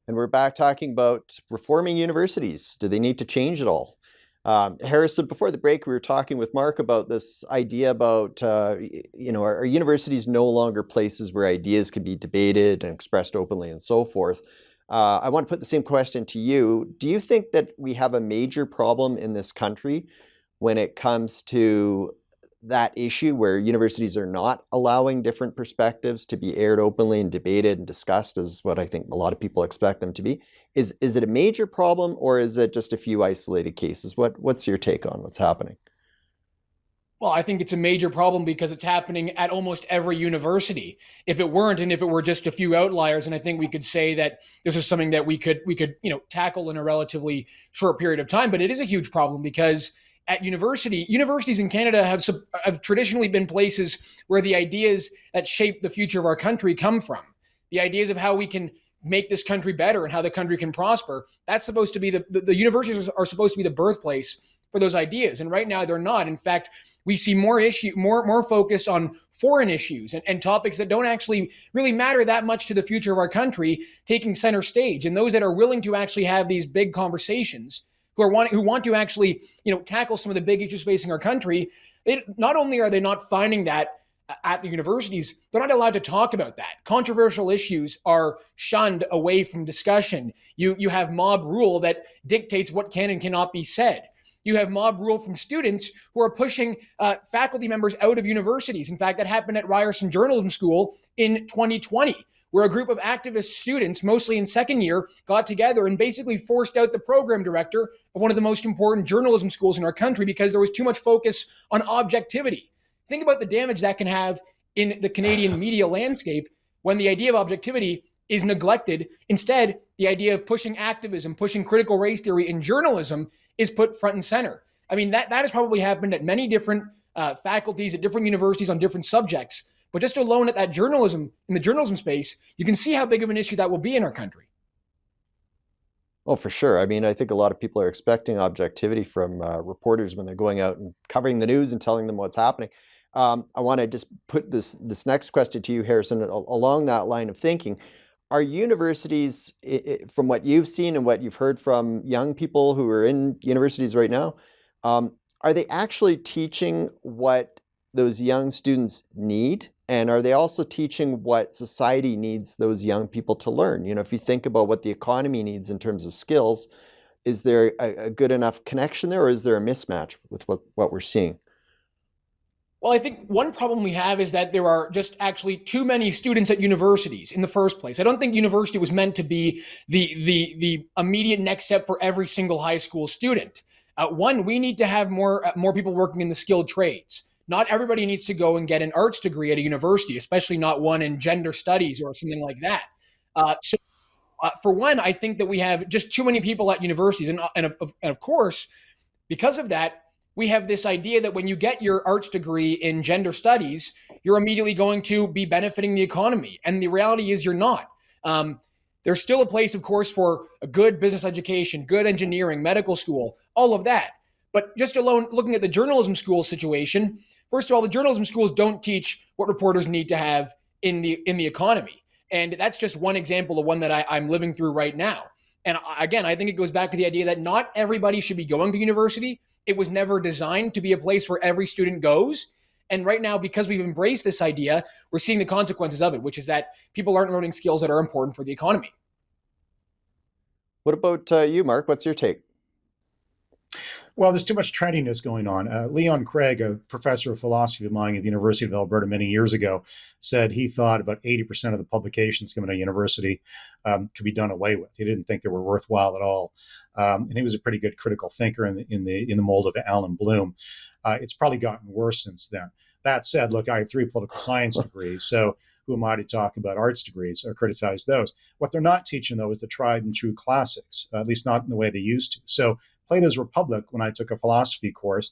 And we're back talking about reforming universities. Do they need to change at all? Harrison, before the break, we were talking with Mark about this idea about, are universities no longer places where ideas can be debated and expressed openly and so forth? I want to put the same question to you. Do you think that we have a major problem in this country when it comes to that issue where universities are not allowing different perspectives to be aired openly and debated and discussed, as what I think a lot of people expect them to be? Is it a major problem, or is it just a few isolated cases? What's your take on what's happening? Well, I think it's a major problem because it's happening at almost every university. If it weren't, and if it were just a few outliers, and I think we could say that this is something that we could tackle in a relatively short period of time. But it is a huge problem because at universities in Canada have traditionally been places where the ideas that shape the future of our country come from. The ideas of how we can make this country better and how the country can prosper. That's supposed to be the universities are supposed to be the birthplace for those ideas. And right now they're not. In fact, we see more focus on foreign issues and topics that don't actually really matter that much to the future of our country taking center stage. And those that are willing to actually have these big conversations, who want to actually tackle some of the big issues facing our country, not only are they not finding that at the universities, they're not allowed to talk about that. Controversial issues are shunned away from discussion. You have mob rule that dictates what can and cannot be said. You have mob rule from students who are pushing faculty members out of universities. In fact, that happened at Ryerson Journalism School in 2020, where a group of activist students, mostly in second year, got together and basically forced out the program director of one of the most important journalism schools in our country because there was too much focus on objectivity. Think about the damage that can have in the Canadian media landscape when the idea of objectivity is neglected. Instead, the idea of pushing activism, pushing critical race theory in journalism is put front and center. I mean, that has probably happened at many different faculties, at different universities on different subjects. But just alone at that journalism, in the journalism space, you can see how big of an issue that will be in our country. Oh, for sure. I mean, I think a lot of people are expecting objectivity from reporters when they're going out and covering the news and telling them what's happening. I want to just put this next question to you, Harrison, along that line of thinking. Are universities, from what you've seen and what you've heard from young people who are in universities right now, are they actually teaching what those young students need? And are they also teaching what society needs those young people to learn? If you think about what the economy needs in terms of skills, is there a good enough connection there, or is there a mismatch with what we're seeing? Well, I think one problem we have is that there are just actually too many students at universities in the first place. I don't think university was meant to be the immediate next step for every single high school student. One, we need to have more people working in the skilled trades. Not everybody needs to go and get an arts degree at a university, especially not one in gender studies or something like that. For one, I think that we have just too many people at universities, and of course, because of that, we have this idea that when you get your arts degree in gender studies, you're immediately going to be benefiting the economy. And the reality is you're not. There's still a place, of course, for a good business education, good engineering, medical school, all of that. But just alone looking at the journalism school situation, first of all, the journalism schools don't teach what reporters need to have in the economy. And that's just one example of one that I'm living through right now. And again, I think it goes back to the idea that not everybody should be going to university. It was never designed to be a place where every student goes. And right now, because we've embraced this idea, we're seeing the consequences of it, which is that people aren't learning skills that are important for the economy. What about you, Mark? What's your take? Well, there's too much trendiness going on. Leon Craig, a professor of philosophy of mine at the University of Alberta many years ago, said he thought about 80% of the publications coming out of university could be done away with. He didn't think they were worthwhile at all. And he was a pretty good critical thinker in the mold of Alan Bloom. It's probably gotten worse since then. That said, look, I have 3 political science degrees, so who am I to talk about arts degrees or criticize those? What they're not teaching, though, is the tried and true classics, at least not in the way they used to. So Plato's Republic, when I took a philosophy course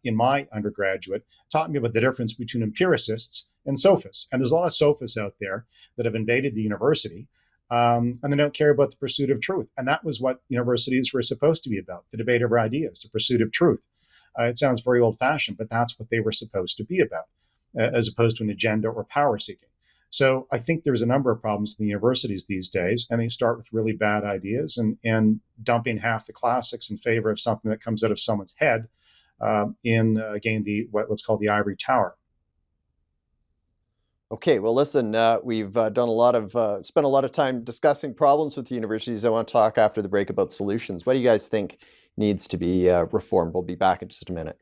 in my undergraduate, taught me about the difference between empiricists and sophists. And there's a lot of sophists out there that have invaded the university and they don't care about the pursuit of truth. And that was what universities were supposed to be about, the debate over ideas, the pursuit of truth. It sounds very old-fashioned, but that's what they were supposed to be about, as opposed to an agenda or power seeking. So I think there's a number of problems in the universities these days, and they start with really bad ideas and dumping half the classics in favor of something that comes out of someone's head in again what's called the ivory tower. Okay, well, listen, we've spent a lot of time discussing problems with the universities. I want to talk after the break about solutions. What do you guys think needs to be reformed? We'll be back in just a minute.